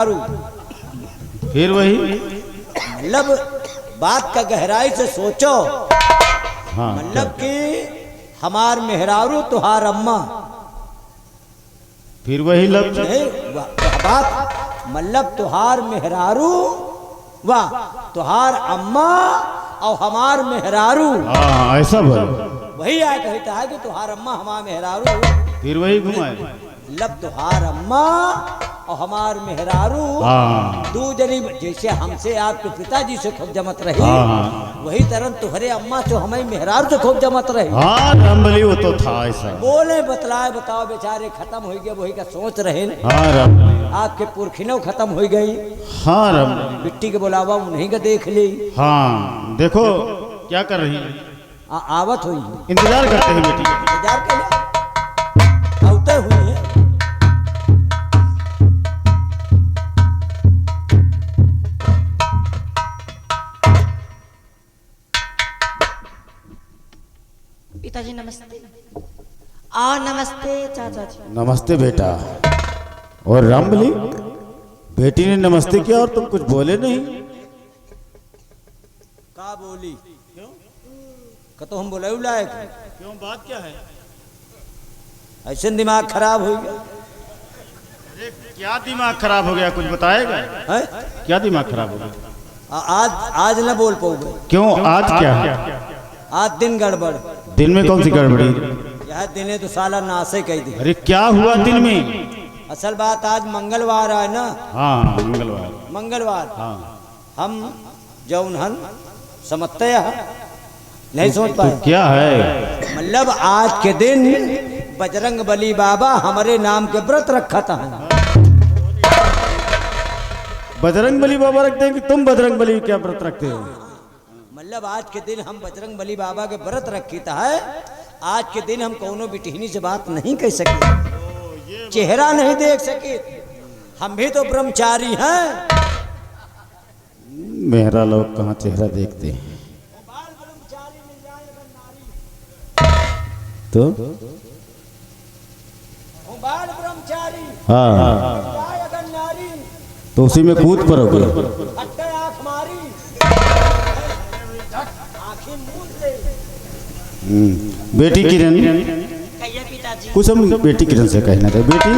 फिर वही मतलब बात का गहराई से सोचो। हाँ, मतलब कि हमार मेहरारू तुहार अम्मा, फिर वही लफ्ज नहीं बात मतलब तुहार मेहरारू वाह तुहार अम्मा और हमार मेहरारू। हाँ ऐसा बोल। वही आया कहता है कि तुहार अम्मा हमार मेहरारू, फिर वही घुमाए मतलब तुहार अम्मा और हमार मेहरारू हाँ दो जनी, जैसे हमसे आपके पिताजी से खूब जमत रही हाँ वही तरह तुहरे अम्मा से हमारी मेहरारू से खूब जमत रही। हाँ रामबली वो तो था ऐसा। बोले बतलाए बताओ बेचारे खत्म हो गए, वही का सोच रहे हाँ रामबली, आपके पुरखिनों खत्म हो गई। हाँ रामबली, मिट्टी के बुलावा उन्हीं का देख ली। हाँ देखो क्या कर रही है, आवत हुई इंतजार करते हैं बेटी का। इंतजार कर आवते हुई है। पिताजी नमस्ते। नमस्ते चाचा जी। नमस्ते बेटा। और रामबली बेटी ने नमस्ते किया और तुम कुछ बोले नहीं। का बोली तो हम बोले लायक क्यों, बात क्या है? ऐसे दिमाग खराब हो गया। अरे क्या दिमाग खराब हो गया, कुछ बताएगा? है? क्या दिमाग खराब हो गया? आज न बोल पाओगे। क्यों, आज क्या है? आज दिन गड़बड़। दिन में कौन सी गड़बड़ी? यह दिन तो साला नासे कह दी। अरे क्या हुआ दिन में? असल बात आज मंगलवार है ना। हाँ मंगलवार। मंगलवार हाँ हम जौनहन समझते हैं नहीं समझ पाए। क्या है? मतलब आज के दिन बजरंग बली बाबा हमारे नाम के व्रत रखा था। बजरंग बली बाबा रखते हैं कि तुम बजरंग बली क्या व्रत रखते हो? मतलब आज के दिन हम बजरंग बली बाबा के व्रत रखी है। आज के दिन हम कोनो बिटहिनी से बात नहीं कह सके, चेहरा नहीं देख सके। हम भी तो ब्रह्मचारी हैं। मेरा लोग कहाँ चेहरा देखते हैं तो ब्रह्मचारी हाँ अगर नारी तो उसी में कूद पड़ोगे। आँख मारी आँखें मूंद दे। बेटी किरण, कहिए पिताजी। कुछ हम बेटी किरण से कहना था। बेटी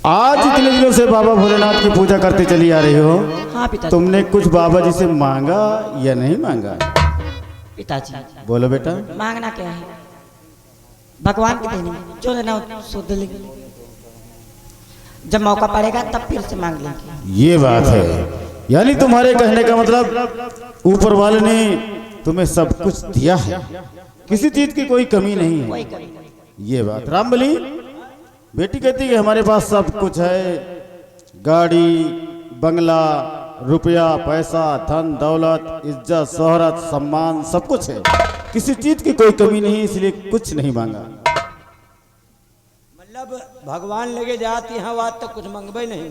आज इतने दिनों से बाबा भोलेनाथ की पूजा करते चली आ रही हो। हाँ पिताजी। तुमने कुछ बाबा जी से मांगा या नहीं मांगा? पिताजी बोलो बेटा। मांगना क्या है, भगवान के देने में जो देना सो दे लेंगे। जब मौका पड़ेगा तब फिर से मांग लेंगे। ये बात है, यानी तुम्हारे कहने का मतलब ऊपर वाले ने तुम्हें सब कुछ दिया है, किसी चीज की कोई कमी नहीं है। कोई कमी नहीं। ये बात रामबली, बेटी कहती है हमारे पास सब कुछ है, गाड़ी बंगला रुपया पैसा धन दौलत इज्जत शोहरत सम्मान सब कुछ है, किसी चीज की कोई कमी नहीं, इसलिए कुछ नहीं मांगा। मतलब भगवान लगे जाती हैं आज तक कुछ मंगबे नहीं।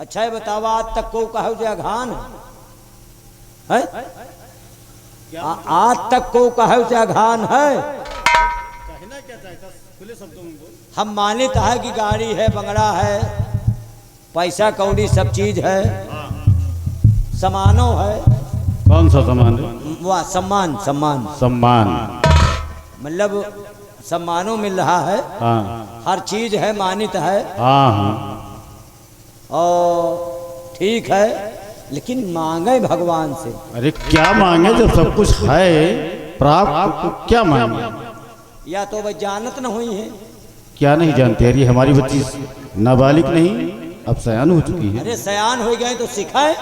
अच्छा है बतावा आज तक को कहो जो अघान है? आज तक को कहो जो अघान है? हम मानित है कि गाड़ी है बंगला है पैसा कौड़ी सब चीज है, सम्मानो है। कौन सा सम्मान? वाह सम्मान सम्मान सम्मान मतलब सम्मानों मिल रहा है। हाँ हर चीज है मानित है हाँ हाँ और ठीक है, लेकिन मांगे भगवान से। अरे क्या मांगे जब सब कुछ है प्राप्त, तो क्या मांगे? या तो वह जानत न हुई है। क्या नहीं जानते? अरे हमारी बच्ची नाबालिग नहीं, अब सयान हो चुकी है। अरे सयान हो गए तो सिखाए।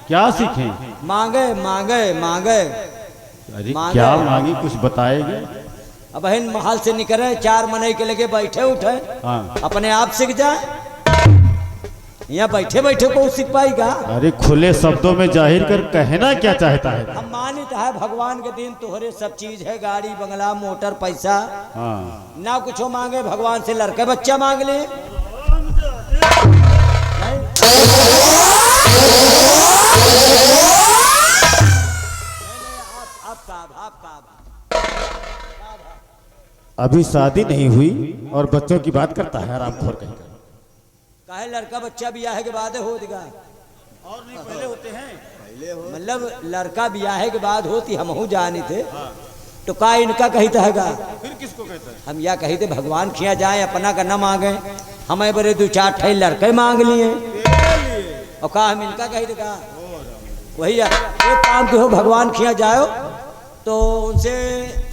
क्या सीखें? मांगे मांगे मांगे अरे मांगे। क्या मांगे, कुछ बताएंगे? अब बहन महल से निकले चार मने के लगे बैठे उठे हाँ अपने आप सीख जाए, यहाँ बैठे बैठे को सीख पाएगा? अरे खुले शब्दों में जाहिर कर कहना क्या चाहता है? हम मानित है भगवान के दिन तुहरे सब चीज है, गाड़ी बंगला मोटर पैसा हाँ ना कुछ मांगे, भगवान से लड़के बच्चा मांग ले। अभी शादी नहीं हुई और बच्चों की बात करता है आरामखोर कहकर। काहे लड़का बच्चा ब्याह के बाद हो देगा और नहीं पहले होते हैं। मतलब लड़का ब्याह के बाद होती हम जाने थे तो का इनका कहता हैगा फिर किसको कहता है? हम या कही थे भगवान खिया जाए अपना का न मांगे हमें बड़े 2-4 ठे लड़के मांग लिए और का हम इनका कही थे का वही एक काम के हो भगवान खिया जाओ तो उनसे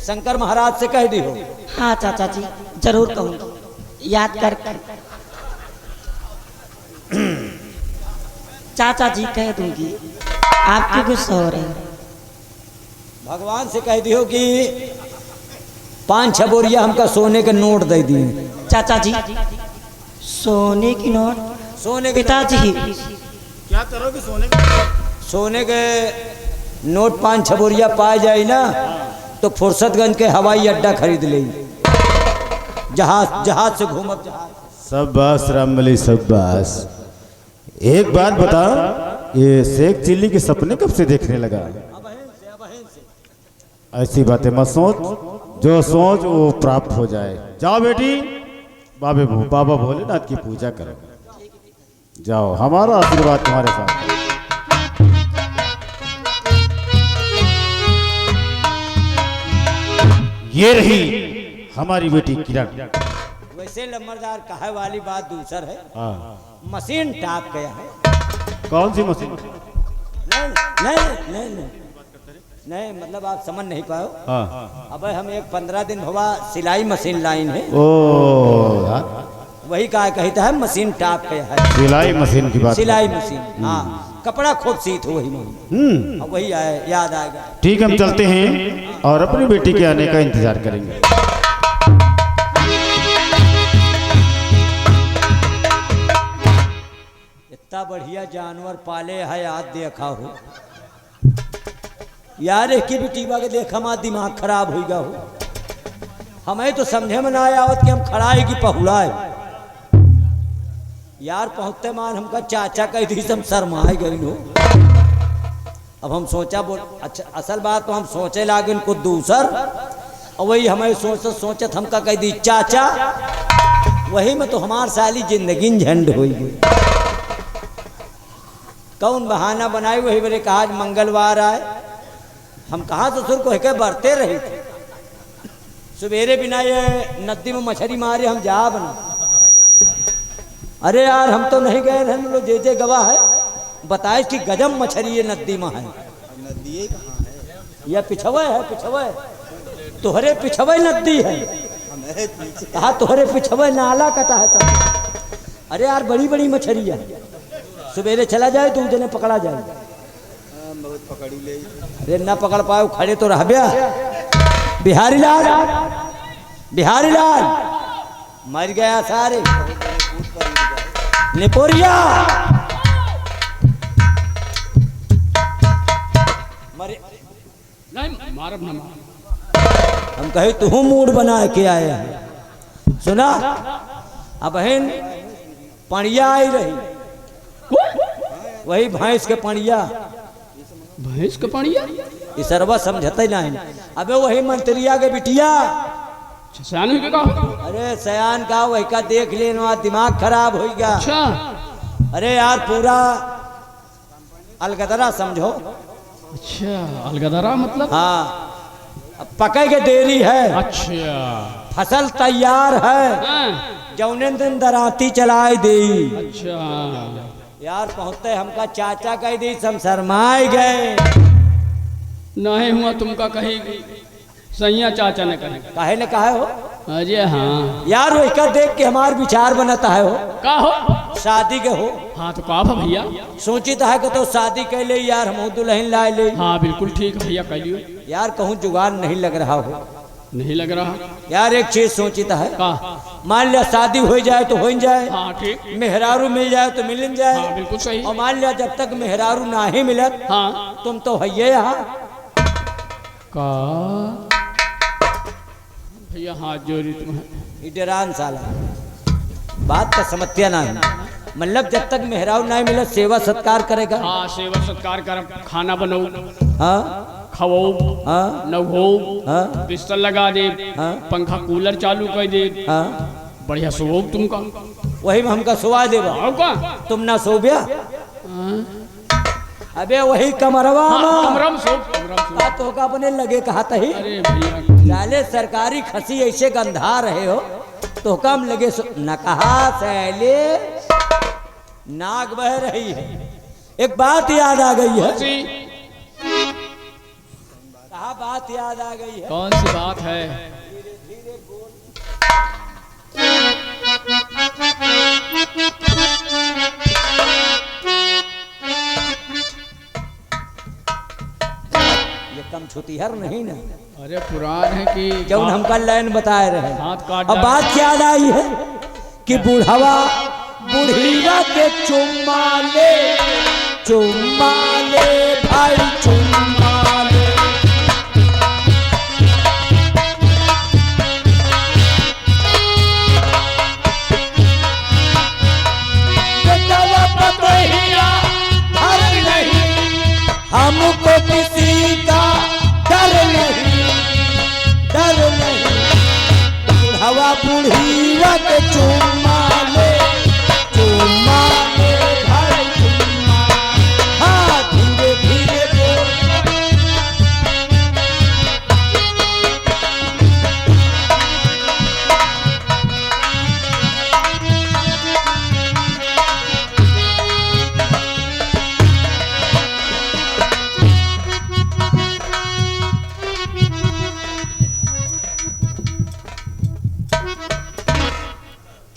शंकर महाराज से कह दी हो। हाँ चाचा जी जरूर कहूँ याद कर चाचा जी कह दूंगी आपकी गुस्सा हो रहे हैं। भगवान से कह दियो कि 5-6 बोरिया हमका सोने के नोट दे दिए। चाचा जी सोने की नोट सोने के पिताजी क्या करोगे सोने के नोट 5-6 बोरिया पाए जाए ना तो फुर्सतगंज के हवाई अड्डा खरीद ले जहाज से घूमब जहाज। शाबाश रामबली शाबाश। एक बात बता ये शेख चिल्ली के सपने कब से देखने लगा? ऐसी बातें मत सोच, जो सोच वो प्राप्त हो जाए। जाओ बेटी बाबा भोलेनाथ की पूजा करो, जाओ हमारा आशीर्वाद तुम्हारे साथ। ये रही हमारी बेटी किरण। वैसे लम्बरदार कहे वाली बात दूसर है। हाँ। मशीन टाप गया है। कौन सी मशीन? नहीं मतलब आप समझ नहीं पाओ। हाँ। अब हम एक 15 दिन हुआ सिलाई मशीन लाइन है। ओ वही कहा कहता है मशीन टाप गया है। सिलाई मशीन की बात? सिलाई मशीन हाँ कपड़ा खूब सीत हो वही वही आए याद आएगा। ठीक हम चलते हैं और अपनी बेटी के आने का इंतजार करेंगे। इतना बढ़िया जानवर पाले है आज देखा हो यार एक की बेटीवा के देखा मां दिमाग खराब हो गया हो। हमें तो समझे में ना आवत कि हम खड़ाए की पहुड़ाए यार पहुंचते मान हमका चाचा कह दी हम शर्माए गई हो। अब हम सोचा बोल अच्छा असल बात तो हम सोचे लागे उनको दूसर और वही हमें सोचत हमका कह दी चाचा वही में तो हमार साली जिंदगी झंड हो गई। कौन बहाना बनाई वही मेरे कहा मंगलवार आए हम कहा ससुर को है बरते रहे थे सवेरे बिना ये नदी में मछली मारे हम जा बना। अरे यार हम तो नहीं गए हम लोग जे गवाह है बताए कि गजब मछली ये नदी में है। नदी कहाँ है? यह पिछवे है पिछवे तुहरे पिछवे नदी है। कहा तुहरे पिछवे नाला कटा है सब। अरे यार बड़ी बड़ी मछली है सवेरे चला जाए तो जने पकड़ा जाए। बहुत पकड़ी ले। अरे ना पकड़ पाओ खड़े तो रह गया। बिहारी लाल मर गया सारे निपोरिया मरे नहीं मारब ना मार। हम कहे तू मूड बना के आए हैं सुना अब बहन पणिया आई रही वही भैंस के पणिया भैंस का पानिया ये सरवा समझते नहीं। अबे वही मंत्रिया के बिटिया सयान के का? अरे सयान का वही का देख लेना दिमाग खराब हो गया। अच्छा अरे यार पूरा अलगदरा समझो। अच्छा अलगदरा मतलब? हाँ अब पके के देरी है। अच्छा फसल तैयार है हाँ। जौने दिन दराती चलाए दे। अच्छा यार पहुंचते हमका चाचा कह दी हम शर्माए गए। नहीं हुआ तुमका कहेगी सैया चाचा ने कहे काहे ने कहा हो? अजय हाँ यार वही का देख के हमार विचार बनता है हो का हो? शादी के हो हाँ तो का भैया? सोचित है कि तो शादी कर ले यार हम दुल्हन लाए ले। हाँ बिल्कुल ठीक है भैया कह लियो। यार कहूँ जुगाड़ नहीं लग रहा हो। नहीं लग रहा यार एक चीज सोचित है का? मान लिया शादी हो जाए तो हो जाए। हाँ ठीक मेहरारू मिल जाए तो मिल जाए। हाँ बिल्कुल सही। और मान लिया जब तक मेहरारू ना ही मिलत हाँ तुम तो है यहाँ का भैया हाथ जोड़ी तुम्हें इडरान साला बात का समझतिया ना है। मतलब जब तक मेहरारू ना मिले सेवा सत्कार करेगा। हाँ सेवा सत्कार कर खाना बनाओ हाँ खवो हाँ नवो हाँ बिस्तर लगा दे हाँ। पंखा कूलर चालू कर दे हाँ बढ़िया सोओ तुमका। वही में हमका सुवा देवा आओ का तुम ना सोबिया अबे वही कमरवा में कमरम सो का तो का अपने लगे कहा तही अरे भैया लाले सरकारी खसी ऐसे गंधा रहे हो तो कम लगे न कहा सैले नाक बह रही है। एक बात याद आ गई है सी कहा बात याद आ गई है कौन सी बात है ये कम छुतीहर नहीं ना अरे पुरान है कि क्यों हमका लाइन बताए रहे हाथ काट अब बात याद आई है कि बुढ़ावा बुढ़ीवा के चुम्मा ले भाई चुम्मा ले बेटवा पतोहिया हर नहीं हमको किसी का डर नहीं बुढ़ावा बुढ़ीवा के चुम्मा ले भाई चुम्मा हाँ धीरे धीरे बोल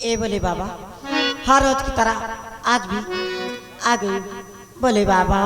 ए बोले बाबा हर रोज की तरह आज भी आ गई बोले बाबा